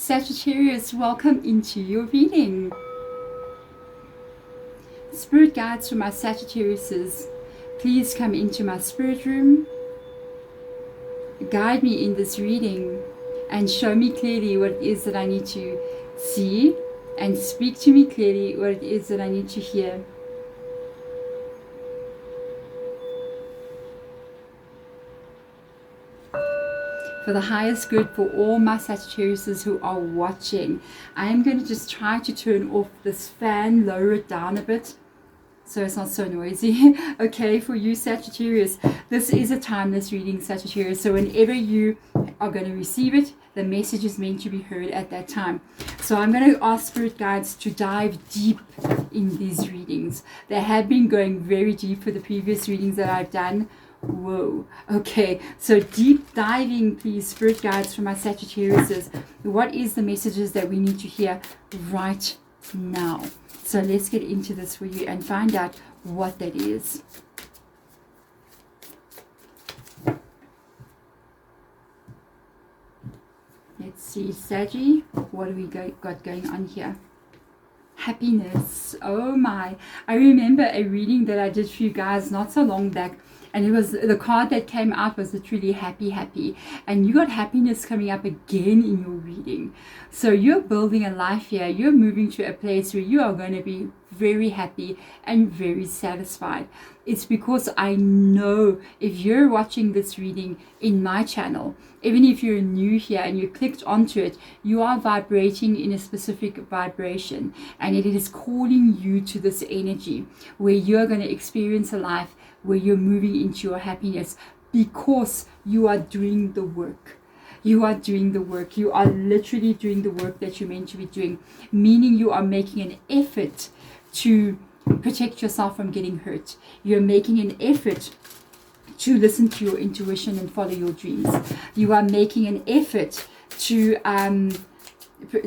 Sagittarius, welcome into your reading. Spirit guides for my Sagittariuses, please come into my spirit room. Guide me in this reading and show me clearly what it is that I need to see, and speak to me clearly what it is that I need to hear. For the highest good for all my Sagittariuses who are watching, I am going to just try to turn off this fan, lower it down a bit so it's not so noisy. Okay, for you Sagittarius, this is a timeless reading, Sagittarius, so whenever you are going to receive it, the message is meant to be heard at that time. So I'm going to ask spirit guides to dive deep in these readings. They have been going very deep for the previous readings that I've done. Whoa. Okay, so deep diving, please, spirit guides for my Sagittariuses. What is the messages that we need to hear right now? So let's get into this for you and find out what that is. Let's see, Saggy, what do we got going on here? Happiness. Oh my, I remember a reading that I did for you guys not so long back, and it was, the card that came out was literally happy, and you got happiness coming up again in your reading. So you're building a life here, you're moving to a place where you are going to be very happy and very satisfied. It's because I know if you're watching this reading in my channel, even if you're new here and you clicked onto it, you are vibrating in a specific vibration, and it is calling you to this energy where you're going to experience a life where you're moving into your happiness, because you are doing the work. You are doing the work. You are literally doing the work that you're meant to be doing, meaning you are making an effort to protect yourself from getting hurt. You're making an effort to listen to your intuition and follow your dreams. You are making an effort to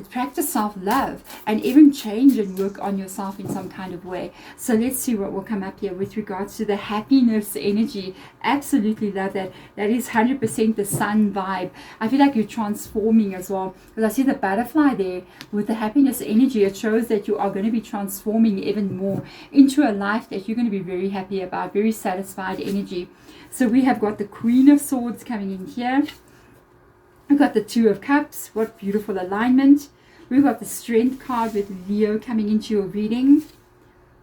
practice self-love and even change and work on yourself in some kind of way. So let's see what will come up here with regards to the happiness energy. Absolutely love that. That is 100% the sun vibe. I feel like you're transforming as well, because I see the butterfly there with the happiness energy. It shows that you are going to be transforming even more into a life that you're going to be very happy about, very satisfied energy. So we have got the Queen of Swords coming in here. We've got the Two of Cups. What beautiful alignment. We've got the Strength card with Leo coming into your reading.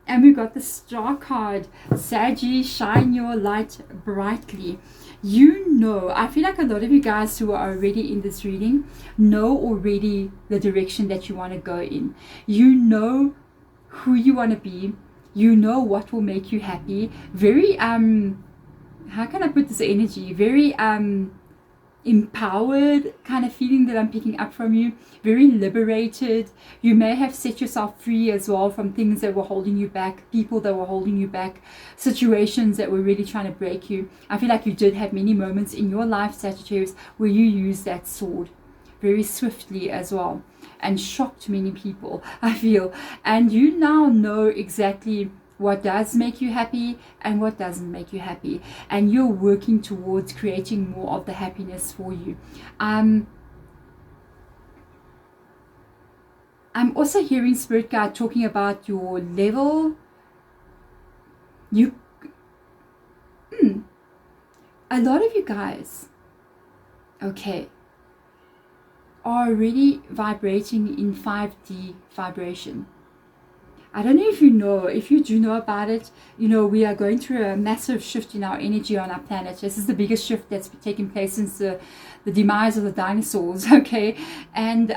And we've got the Star card. Saggy, shine your light brightly. You know, I feel like a lot of you guys who are already in this reading know already the direction that you want to go in. You know who you want to be. You know what will make you happy. Very, how can I put this energy? Very, empowered kind of feeling that I'm picking up from you. Very liberated. You may have set yourself free as well from things that were holding you back, people that were holding you back, situations that were really trying to break you. I feel like you did have many moments in your life, Sagittarius, where you used that sword very swiftly as well and shocked many people, I feel. And you now know exactly what does make you happy and what doesn't make you happy, and you're working towards creating more of the happiness for you. I'm also hearing Spirit Guide talking about your level. A lot of you guys, okay, are already vibrating in 5D vibration. I don't know if you know, if you do know about it, you know, we are going through a massive shift in our energy on our planet. This is the biggest shift that's been taking place since the demise of the dinosaurs, okay? And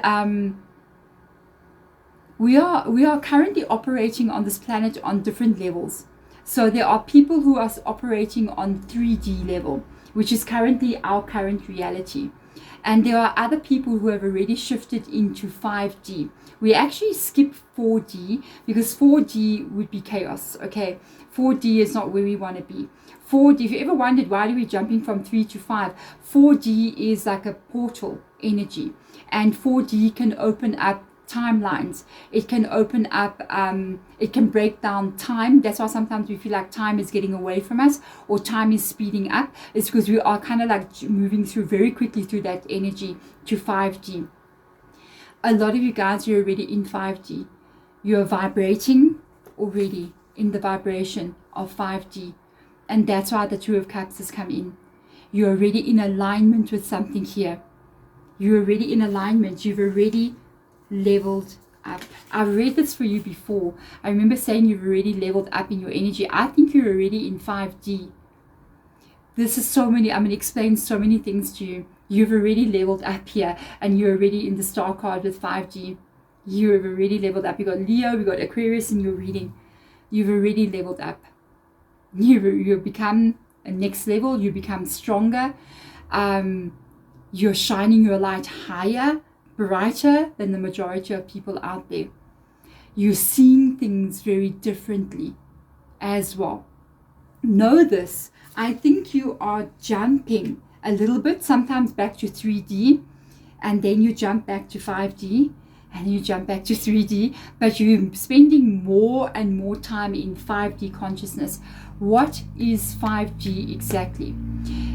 we are currently operating on this planet on different levels. So there are people who are operating on 3D level, which is currently our current reality. And there are other people who have already shifted into 5D. We actually skip 4D because 4D would be chaos, okay? 4D is not where we want to be. 4D, if you ever wondered why are we jumping from 3 to 5, 4D is like a portal energy. And 4D can open up timelines. It can open up, it can break down time. That's why sometimes we feel like time is getting away from us or time is speeding up. It's because we are kind of like moving through very quickly through that energy to 5D. a lot of you guys, you're already in 5D. You're vibrating already in the vibration of 5D. And that's why the Two of Cups has come in. You're already in alignment with something here. You're already in alignment. You've already leveled up. I've read this for you before. I remember saying you've already leveled up in your energy. I think you're already in 5D. This is so many, I'm going to explain so many things to you. You've already leveled up here, and you're already in the star card with 5D. You've already leveled up. You got Leo, we got Aquarius in your reading. You've already leveled up. You've become a next level. You become stronger. You're shining your light higher, brighter than the majority of people out there. You're seeing things very differently as well. Know this. I think you are jumping a little bit, sometimes back to 3D, and then you jump back to 5D, and you jump back to 3D, but you're spending more and more time in 5D consciousness. What is 5D exactly?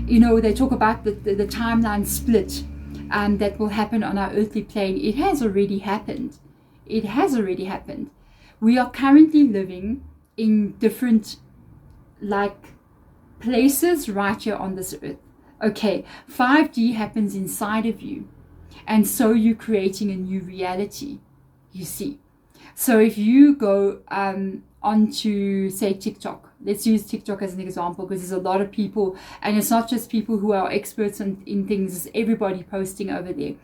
You know, they talk about the timeline split that will happen on our earthly plane. It has already happened. It has already happened. We are currently living in different, like, places right here on this earth. Okay, 5D happens inside of you, and so you're creating a new reality, you see. So if you go onto, say, TikTok, let's use TikTok as an example, because there's a lot of people, and it's not just people who are experts in things, it's everybody posting over there.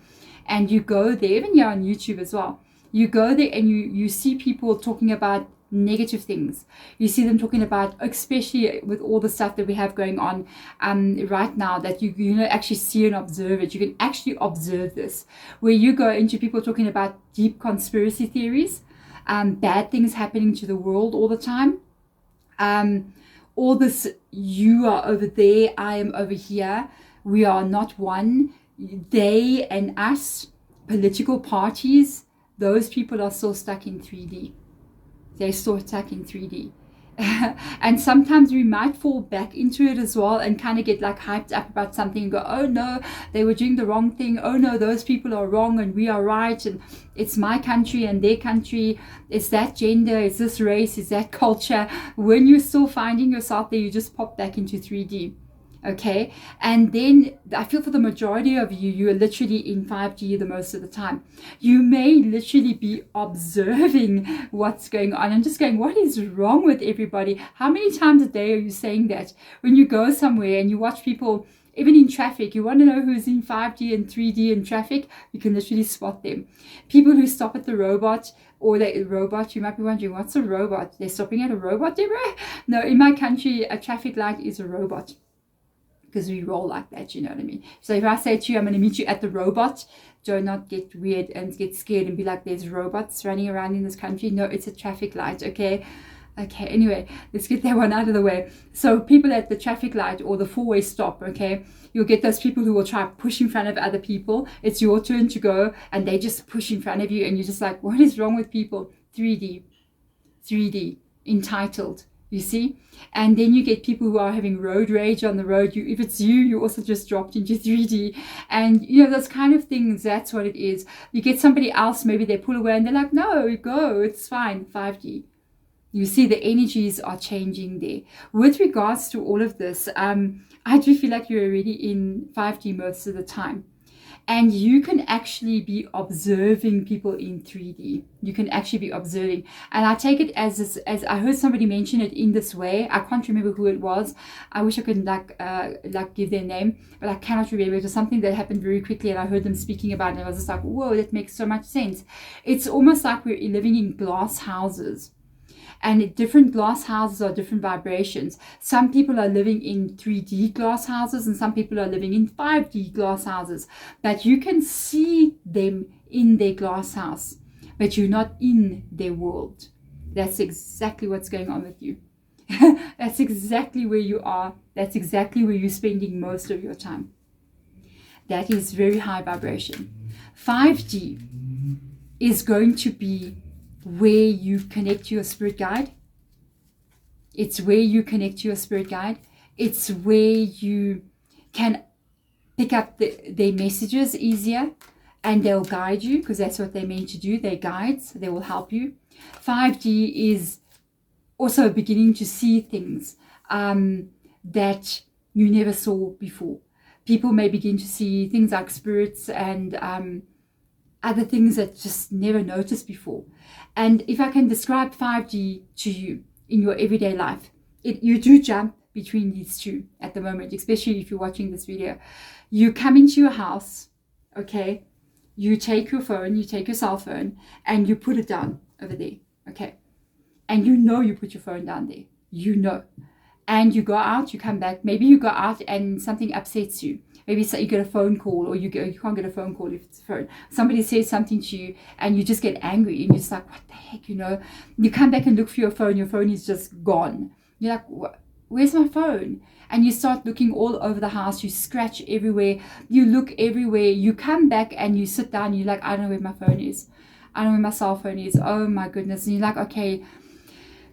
And you go there, even here on YouTube as well, you go there and you see people talking about negative things. You see them talking about, especially with all the stuff that we have going on right now, that you know, actually see and observe it. You can actually observe this, where you go into people talking about deep conspiracy theories, bad things happening to the world all the time, all this, you are over there, I am over here, we are not one, they and us, political parties, those people are still stuck in 3D. They're still stuck in 3D. And sometimes we might fall back into it as well and kind of get like hyped up about something and go, oh no, they were doing the wrong thing. Oh no, those people are wrong and we are right. And it's my country and their country. It's that gender, it's this race, it's that culture. When you're still finding yourself there, you just pop back into 3D. Okay, and then I feel for the majority of you, you are literally in 5D the most of the time. You may literally be observing what's going on and just going, what is wrong with everybody? How many times a day are you saying that? When you go somewhere and you watch people, even in traffic, you want to know who's in 5D and 3D in traffic, you can literally spot them. People who stop at the robot, or the robot, you might be wondering, what's a robot? They're stopping at a robot, Deborah? No, in my country, a traffic light is a robot. Because we roll like that, you know what I mean? So if I say to you, I'm going to meet you at the robot, do not get weird and get scared and be like, there's robots running around in this country. No, it's a traffic light, okay? Okay, anyway, let's get that one out of the way. So people at the traffic light or the four-way stop, okay? You'll get those people who will try to push in front of other people. It's your turn to go, and they just push in front of you, and you're just like, what is wrong with people? 3D, entitled. You see? And then you get people who are having road rage on the road. If it's you also just dropped into 3D. And, you know, those kind of things, that's what it is. You get somebody else, maybe they pull away and they're like, no, go, it's fine, 5D. You see, the energies are changing there. With regards to all of this, I do feel like you're already in 5D most of the time. And you can actually be observing people in 3D. You can actually be observing. And I take it as I heard somebody mention it in this way. I can't remember who it was. I wish I could like give their name, but I cannot remember. It was something that happened very quickly and I heard them speaking about it. And I was just like, whoa, that makes so much sense. It's almost like we're living in glass houses. And different glass houses are different vibrations. Some people are living in 3D glass houses and some people are living in 5D glass houses. But you can see them in their glass house, but you're not in their world. That's exactly what's going on with you. That's exactly where you are. That's exactly where you're spending most of your time. That is very high vibration. 5D is going to be where you connect to your spirit guide. It's where you connect to your spirit guide. It's where you can pick up their messages easier. and they'll guide you, because that's what they're meant to do. They're guides. They will help you. 5D is also beginning to see things that you never saw before. People may begin to see things like spirits and other things that just never noticed before. And if I can describe 5D to you in your everyday life, you do jump between these two at the moment, especially if you're watching this video. You come into your house, okay? You take your phone, you take your cell phone, and you put it down over there, okay? And you know you put your phone down there. You know. And you go out, you come back. Maybe you go out and something upsets you. Maybe so you get a phone call, or you can't get a phone call if it's a phone. Somebody says something to you and you just get angry and you're just like, what the heck, you know? You come back and look for your phone is just gone. You're like, where's my phone? And you start looking all over the house. You scratch everywhere. You look everywhere. You come back and you sit down. You're like, I don't know where my phone is. I don't know where my cell phone is. Oh my goodness. And you're like, okay,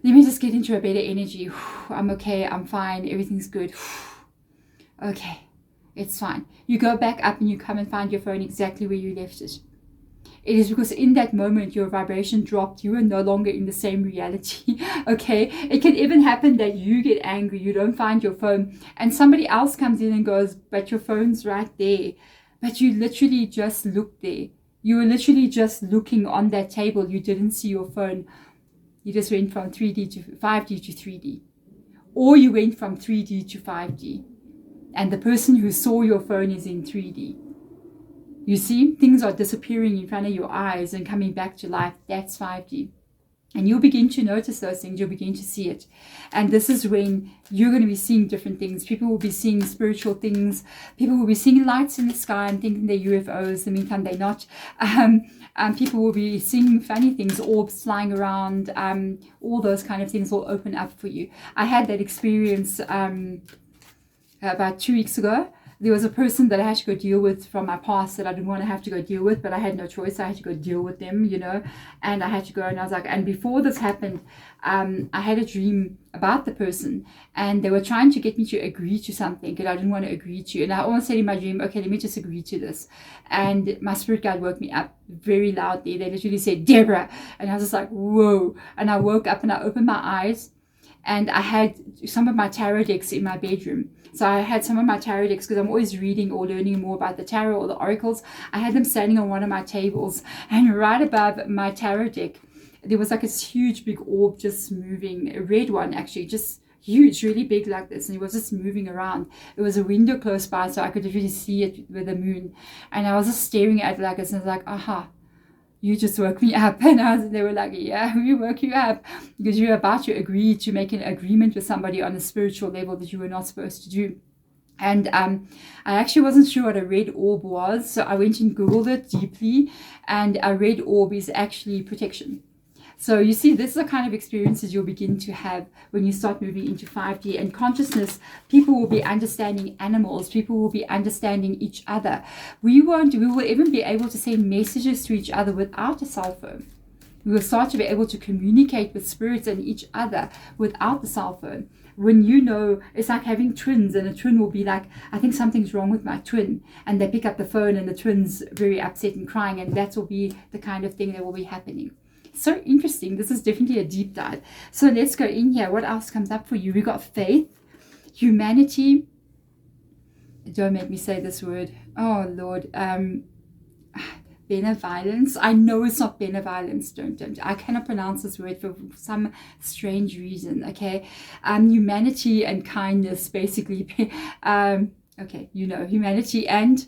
let me just get into a better energy. I'm okay. I'm fine. Everything's good. Okay, it's fine. You go back up and you come and find your phone exactly where you left it. It is because in that moment your vibration dropped. You are no longer in the same reality. Okay, it can even happen that you get angry, you don't find your phone, and somebody else comes in and goes, but your phone's right there. But you literally just looked there. You were literally just looking on that table. You didn't see your phone. You just went from 3D to 5D to 3D, or you went from 3D to 5D, and the person who saw your phone is in 3D. You see, things are disappearing in front of your eyes and coming back to life. That's 5D. And you'll begin to notice those things. You'll begin to see it. And this is when you're going to be seeing different things. People will be seeing spiritual things. People will be seeing lights in the sky and thinking they're UFOs. In the meantime, they're not. People will be seeing funny things, orbs flying around. All those kind of things will open up for you. I had that experience about 2 weeks ago. There was a person that I had to go deal with from my past that I didn't want to have to go deal with, but I had no choice. I had to go deal with them, you know, and I had to go, and I was like, and before this happened, I had a dream about the person, and they were trying to get me to agree to something that I didn't want to agree to. And I almost said in my dream, okay, let me just agree to this. And my spirit guide woke me up very loudly. They literally said, Deborah. And I was just like, whoa. And I woke up and I opened my eyes, and I had some of my tarot decks in my bedroom. So I had some of my tarot decks, because I'm always reading or learning more about the tarot or the oracles. I had them standing on one of my tables, and right above my tarot deck, there was like this huge big orb just moving, a red one actually, just huge, really big like this, and it was just moving around. It was a window close by, so I could really see it with the moon, and I was just staring at it like this, and I was like, aha, you just woke me up. And they were like, yeah, we woke you up because you're about to agree to make an agreement with somebody on a spiritual level that you were not supposed to do. And I actually wasn't sure what a red orb was, so I went and Googled it deeply, and a red orb is actually protection. So you see, this is the kind of experiences you'll begin to have when you start moving into 5D and consciousness. People will be understanding animals. People will be understanding each other. We will even be able to send messages to each other without a cell phone. We will start to be able to communicate with spirits and each other without the cell phone. When you know, it's like having twins, and a twin will be like, I think something's wrong with my twin. And they pick up the phone and the twin's very upset and crying, and that will be the kind of thing that will be happening. So interesting. This is definitely a deep dive. So let's go in here. What else comes up for you? We got faith, humanity. Don't make me say this word. Oh Lord. Benevolence. I know it's not benevolence. Don't. I cannot pronounce this word for some strange reason. Okay. Humanity and kindness, basically. Okay. You know, humanity and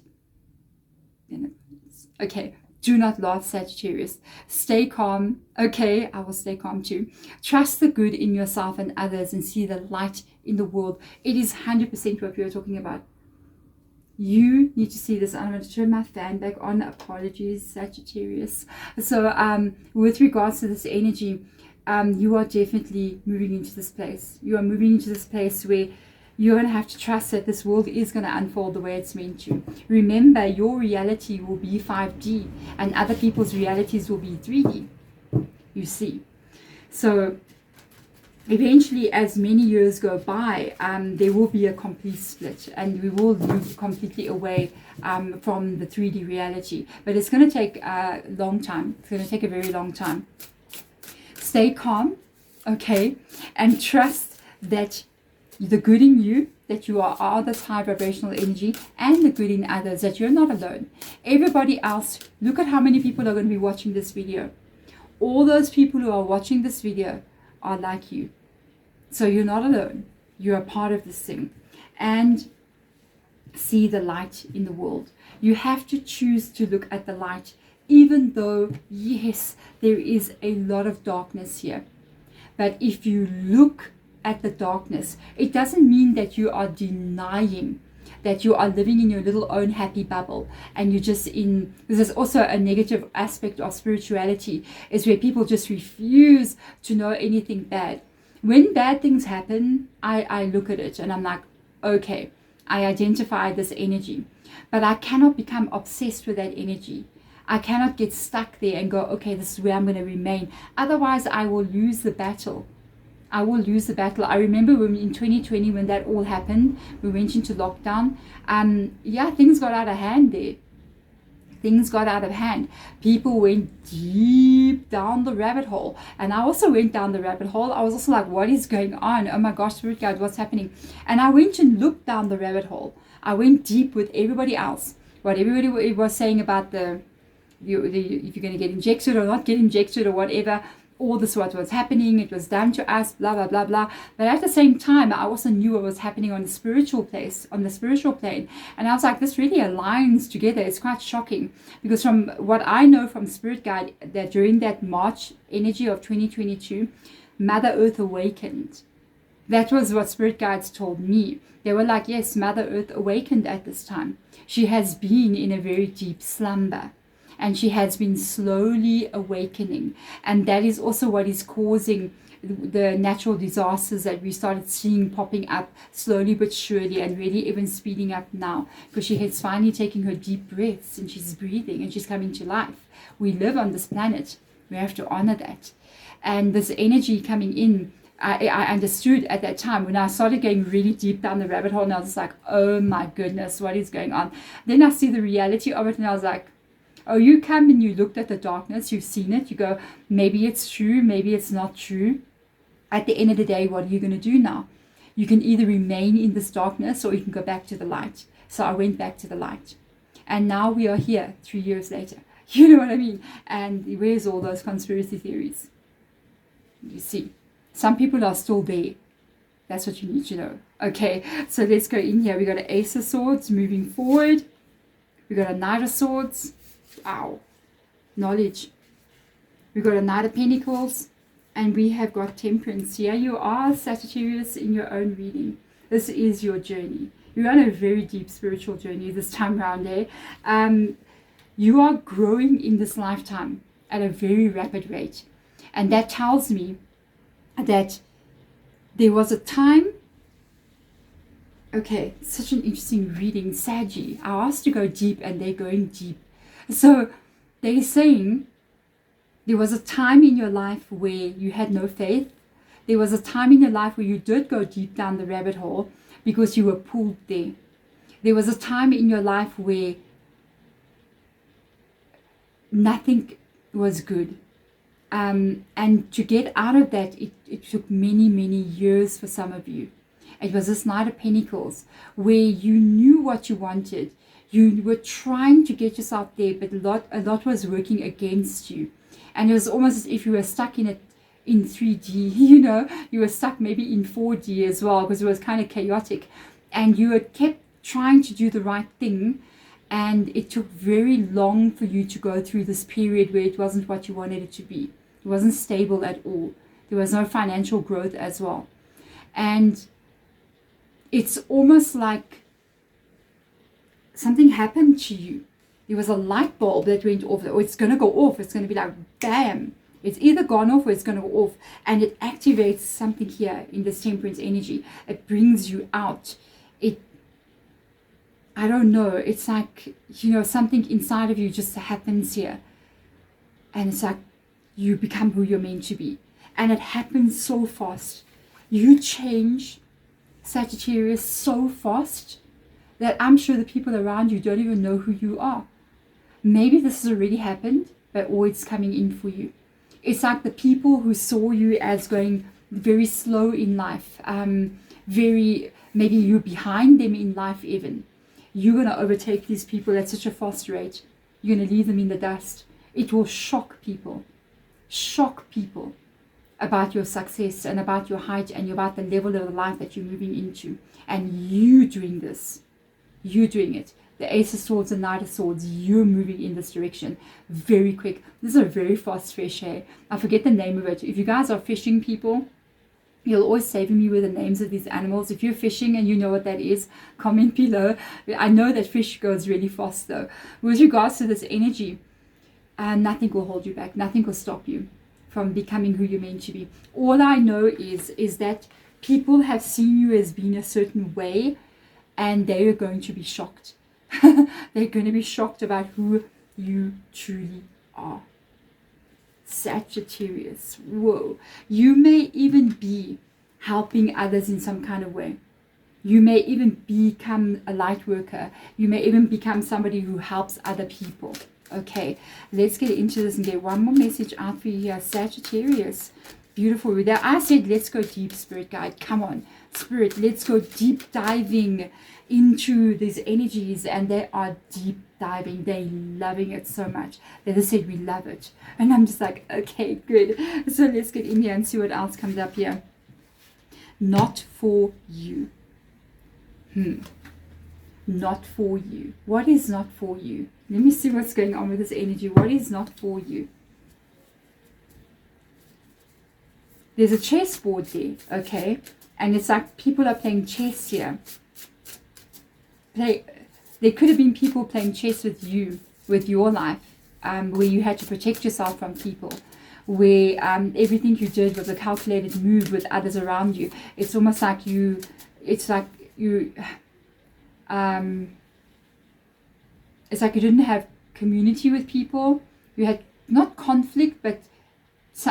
benevolence. Okay. Do not laugh, Sagittarius. Stay calm. Okay, I will stay calm too. Trust the good in yourself and others and see the light in the world. It is 100% what we are talking about. You need to see this. I'm going to turn my fan back on. Apologies, Sagittarius. So with regards to this energy, you are definitely moving into this place. You are moving into this place where you're going to have to trust that this world is going to unfold the way it's meant to. Remember, your reality will be 5D and other people's realities will be 3D. You see. So eventually, as many years go by, there will be a complete split, and we will move completely away from the 3D reality. But it's going to take a long time. It's going to take a very long time. Stay calm, okay, and trust that the good in you, that you are this high vibrational energy, and the good in others, that you're not alone. Everybody else, look at how many people are going to be watching this video. All those people who are watching this video are like you. So you're not alone. You're a part of this thing. And see the light in the world. You have to choose to look at the light, even though, yes, there is a lot of darkness here. But if you look at the darkness, it doesn't mean that you are denying, that you are living in your little own happy bubble, and you're just in, this is also a negative aspect of spirituality, is where people just refuse to know anything bad. When bad things happen, I look at it and I'm like, okay, I identify this energy, but I cannot become obsessed with that energy. I cannot get stuck there and go, okay, this is where I'm going to remain. Otherwise, I will lose the battle. I will lose the battle. I remember when in 2020, when that all happened, we went into lockdown. Yeah, things got out of hand there. Things got out of hand. People went deep down the rabbit hole. And I also went down the rabbit hole. I was also like, what is going on? Oh my gosh, Spirit Guide, what's happening? And I went and looked down the rabbit hole. I went deep with everybody else. What everybody was saying about if you're going to get injected or not get injected or whatever. All this what was happening, it was done to us, blah blah blah blah. But at the same time, I also knew what was happening on the spiritual place, on the spiritual plane, and I was like, this really aligns together. It's quite shocking, because from what I know from Spirit Guide, that during that March energy of 2022, Mother Earth awakened. That was what Spirit Guides told me. They were like, yes, Mother Earth awakened at this time. She has been in a very deep slumber, and she has been slowly awakening. And that is also what is causing the natural disasters that we started seeing popping up slowly but surely, and really even speeding up now, because she has finally taken her deep breaths and she's breathing and she's coming to life. We live on this planet. We have to honor that. And this energy coming in, I understood at that time when I started going really deep down the rabbit hole, and I was like, oh my goodness, what is going on? Then I see the reality of it, and I was like, oh, you come and you looked at the darkness, you've seen it, you go, maybe it's true, maybe it's not true. At the end of the day, what are you going to do now? You can either remain in this darkness or you can go back to the light. So I went back to the light. And now we are here 3 years later. You know what I mean? And where's all those conspiracy theories? You see, some people are still there. That's what you need to know. Okay, so let's go in here. We got an Ace of Swords moving forward. We got a Knight of Swords. Wow, knowledge. We got a Knight of Pentacles, and we have got Temperance. Here you are, Sagittarius, in your own reading. This is your journey. You're on a very deep spiritual journey this time around there. You are growing in this lifetime at a very rapid rate, and that tells me that there was a time. Okay, such an interesting reading, Saggy. I asked to go deep, and they're going deep. So they're saying there was a time in your life where you had no faith. There was a time in your life where you did go deep down the rabbit hole because you were pulled there. There was a time in your life where nothing was good. And to get out of that, it took many, many years for some of you. It was this Knight of Pentacles where you knew what you wanted. You were trying to get yourself there, but a lot was working against you. And it was almost as if you were stuck in it in 3D, you know. You were stuck maybe in 4D as well, because it was kind of chaotic. And you had kept trying to do the right thing, and it took very long for you to go through this period where it wasn't what you wanted it to be. It wasn't stable at all. There was no financial growth as well. And it's almost like something happened to you. There was a light bulb that went off, or it's going to go off. It's going to be like, bam. It's either gone off or it's going to go off. And it activates something here in this Temperance energy. It brings you out. I don't know. It's like, you know, something inside of you just happens here. And it's like you become who you're meant to be. And it happens so fast. You change, Sagittarius, so fast that I'm sure the people around you don't even know who you are. Maybe this has already happened, or it's coming in for you. It's like the people who saw you as going very slow in life, maybe you're behind them in life even. You're going to overtake these people at such a fast rate. You're going to leave them in the dust. It will shock people about your success and about your height and about the level of life that you're moving into. And you doing this, you're doing it. The Ace of Swords and Knight of Swords, you're moving in this direction very quick. This is a very fast fish here. I forget the name of it. If you guys are fishing people, you'll always save me with the names of these animals. If you're fishing and you know what that is, comment below. I know that fish goes really fast though. With regards to this energy, nothing will hold you back. Nothing will stop you from becoming who you're meant to be. All I know is that people have seen you as being a certain way, and they are going to be shocked. They're going to be shocked about who you truly are. Sagittarius, whoa. You may even be helping others in some kind of way. You may even become a light worker. You may even become somebody who helps other people. Okay, let's get into this and get one more message out for you here, Sagittarius. Beautiful. With that, I said, let's go deep, Spirit Guide. Come on, Spirit, let's go deep diving into these energies. And they are deep diving. They're loving it so much. They just said, we love it. And I'm just like, okay, good. So let's get in here and see what else comes up here. Not for you. Not for you. What is not for you? Let me see what's going on with this energy. What is not for you? There's a chessboard there, okay? And it's like people are playing chess here. There could have been people playing chess with you, with your life, where you had to protect yourself from people, where everything you did was a calculated move with others around you. It's almost like it's like you didn't have community with people. You had not conflict, but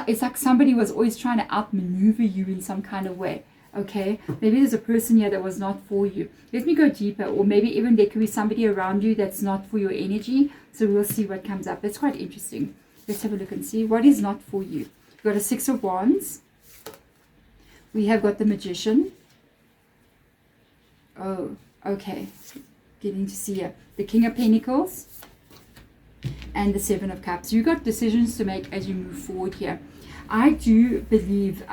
it's like somebody was always trying to outmaneuver you in some kind of way. Okay, maybe there's a person here that was not for you. Let me go deeper, or maybe even there could be somebody around you that's not for your energy. So we'll see what comes up. That's quite interesting. Let's have a look and see what is not for you. We've got a Six of Wands. We have got the Magician. Oh, okay. Getting to see here. The King of Pentacles. And the Seven of Cups. You got decisions to make as you move forward here. I do believe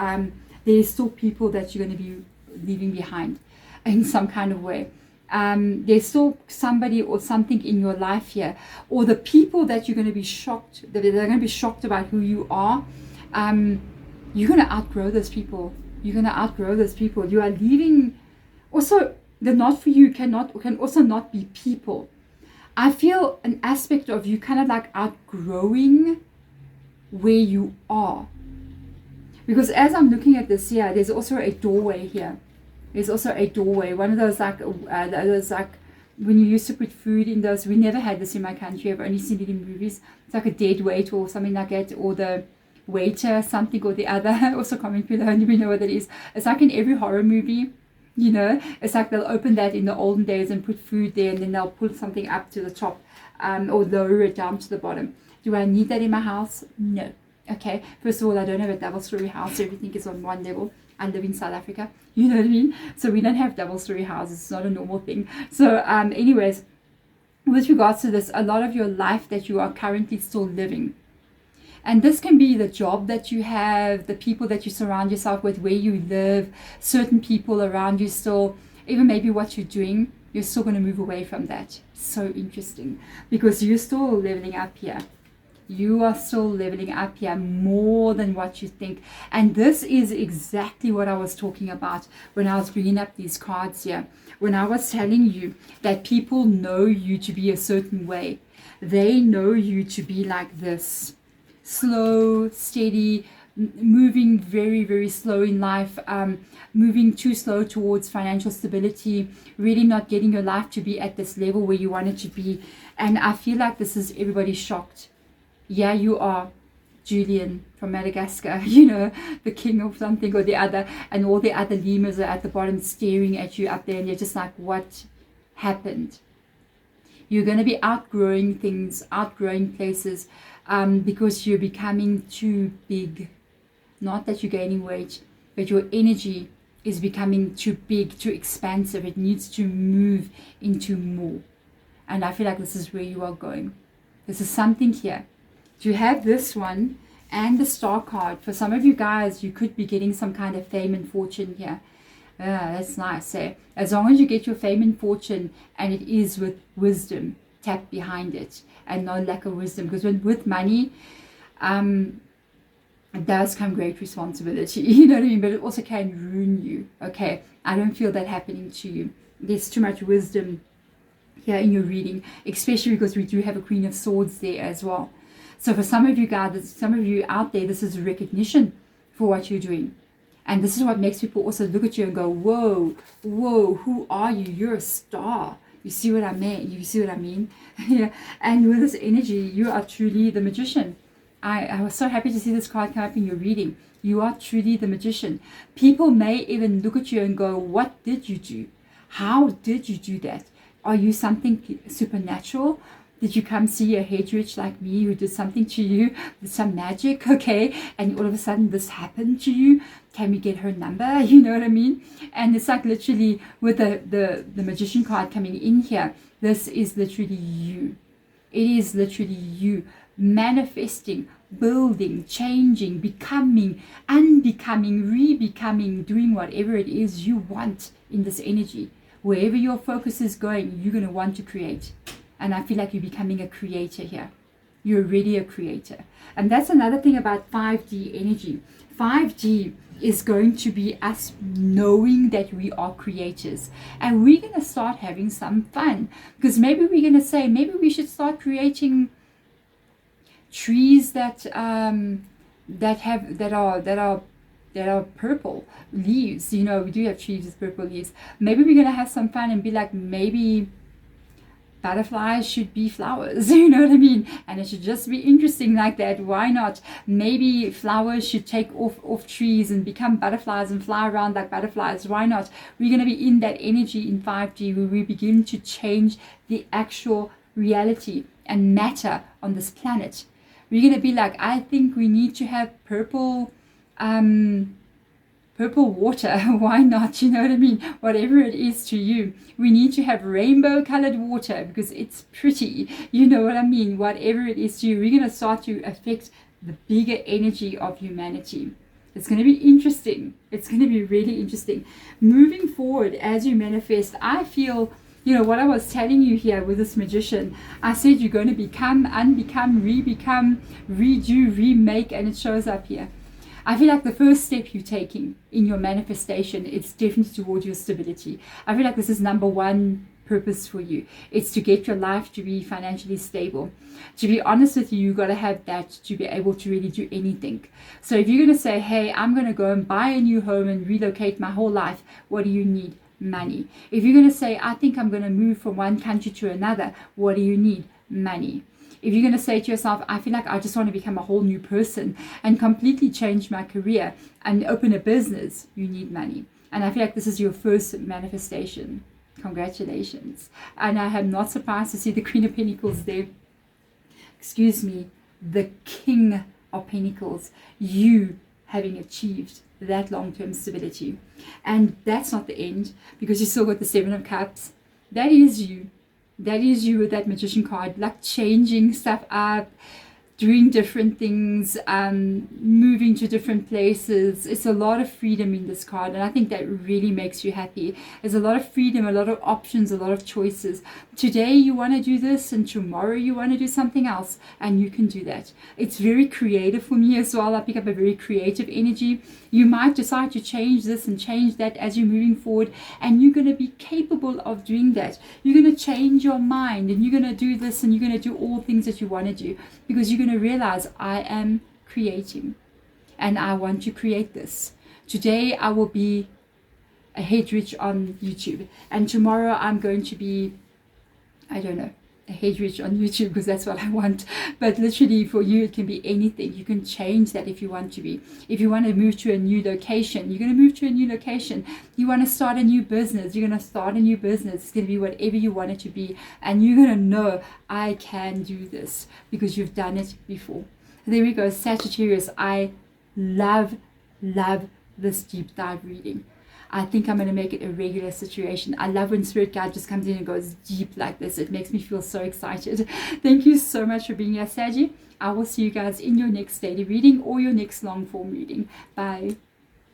there's still people that you're going to be leaving behind in some kind of way. There's still somebody or something in your life here, or the people that you're going to be shocked, they're going to be shocked about who you are. You're going to outgrow those people. You're going to outgrow those people. You are leaving. Also, the not for you can also not be people. I feel an aspect of you kind of like outgrowing where you are. Because as I'm looking at this here, there's also a doorway here. There's also a doorway. One of those like when you used to put food in those. We never had this in my country. I've only seen it in movies. It's like a dead weight or something like that, or the waiter, something or the other. Also comment below and let me know what that is. It's like in every horror movie. You know, it's like they'll open that in the olden days and put food there, and then they'll pull something up to the top or lower it down to the bottom. Do I need that in my house? No. Okay, first of all, I don't have a double-story house. Everything is on one level. I live in South Africa. You know what I mean? So we don't have double-story houses. It's not a normal thing. So anyways, with regards to this, a lot of your life that you are currently still living, and this can be the job that you have, the people that you surround yourself with, where you live, certain people around you still, even maybe what you're doing, you're still going to move away from that. So interesting, because you're still leveling up here. You are still leveling up here more than what you think. And this is exactly what I was talking about when I was bringing up these cards here. When I was telling you that people know you to be a certain way. They know you to be like this. Slow, steady, moving very, very slow in life, moving too slow towards financial stability, really not getting your life to be at this level where you want it to be. And I feel like this is everybody shocked. Yeah, you are Julian from Madagascar, you know, the king of something or the other, and all the other lemurs are at the bottom staring at you up there, and you're just like, what happened? You're going to be outgrowing things, outgrowing places, because you're becoming too big. Not that you're gaining weight, but your energy is becoming too big, too expansive. It needs to move into more. And I feel like this is where you are going. This is something here. To have this one and the star card, for some of you guys, you could be getting some kind of fame and fortune here. That's nice. Eh? As long as you get your fame and fortune, and it is with wisdom tapped behind it, and no lack of wisdom, because with money, it does come great responsibility, you know what I mean, but it also can ruin you. Okay, I don't feel that happening to you. There's too much wisdom here in your reading, especially because we do have a Queen of Swords there as well. So for some of you guys, some of you out there, this is recognition for what you're doing. And this is what makes people also look at you and go, whoa, whoa, who are you? You're a star. You see what I mean? You see what I mean? Yeah. And with this energy, you are truly the magician. I was so happy to see this card come up in your reading. You are truly the magician. People may even look at you and go, what did you do? How did you do that? Are you something supernatural? Did you come see a Hedge witch like me who did something to you with some magic, okay? And all of a sudden this happened to you. Can we get her number? You know what I mean? And it's like literally with the magician card coming in here, this is literally you. It is literally you manifesting, building, changing, becoming, unbecoming, re-becoming, doing whatever it is you want in this energy. Wherever your focus is going, you're going to want to create. And I feel like you're becoming a creator here. You're already a creator. And that's another thing about 5D energy. 5D is going to be us knowing that we are creators. And we're going to start having some fun. Because maybe we're going to say, maybe we should start creating trees that are purple leaves. You know, we do have trees with purple leaves. Maybe we're going to have some fun and be like, maybe butterflies should be flowers, you know what I mean? And it should just be interesting like that. Why not? Maybe flowers should take off trees and become butterflies and fly around like butterflies. Why not? We're going to be in that energy in 5D where we begin to change the actual reality and matter on this planet. We're going to be like, I think we need to have purple water. Why not? You know what I mean? Whatever it is to you, we need to have rainbow colored water because it's pretty. You know what I mean? Whatever it is to you, we're going to start to affect the bigger energy of humanity. It's going to be interesting. It's going to be really interesting. Moving forward as you manifest, I feel, you know, what I was telling you here with this magician, I said you're going to become, unbecome, re-become, redo, remake, and it shows up here. I feel like the first step you're taking in your manifestation, it's definitely towards your stability. I feel like this is number one purpose for you. It's to get your life to be financially stable. To be honest with you, you've got to have that to be able to really do anything. So if you're going to say, hey, I'm going to go and buy a new home and relocate my whole life, what do you need? Money. If you're going to say, I think I'm going to move from one country to another, what do you need? Money. If you're going to say to yourself, I feel like I just want to become a whole new person and completely change my career and open a business, you need money. And I feel like this is your first manifestation. Congratulations. And I am not surprised to see the Queen of Pentacles there. Excuse me, the King of Pentacles. You having achieved that long-term stability. And that's not the end, because you still got the Seven of Cups. That is you. That is you with that magician card, like changing stuff up, doing different things, moving to different places. It's a lot of freedom in this card, and I think that really makes you happy. There's a lot of freedom, a lot of options, a lot of choices. Today you want to do this, and tomorrow you want to do something else, and you can do that. It's very creative for me as well. I pick up a very creative energy. You might decide to change this and change that as you're moving forward, and you're going to be capable of doing that. You're going to change your mind, and you're going to do this, and you're going to do all things that you want to do, because you're going to realize, I am creating, and I want to create this. Today I will be a Hedge witch on YouTube, and tomorrow I'm going to be, I don't know, Hedge on YouTube because that's what I want. But literally for you, it can be anything. You can change that if you want to be. If you want to move to a new location, you're going to move to a new location. You want to start a new business, you're going to start a new business. It's going to be whatever you want it to be. And you're going to know, I can do this because you've done it before. There we go, Sagittarius. I love this deep dive reading. I think I'm going to make it a regular situation. I love when Spirit Guide just comes in and goes deep like this. It makes me feel so excited. Thank you so much for being here, Saggy. I will see you guys in your next daily reading or your next long form reading. Bye.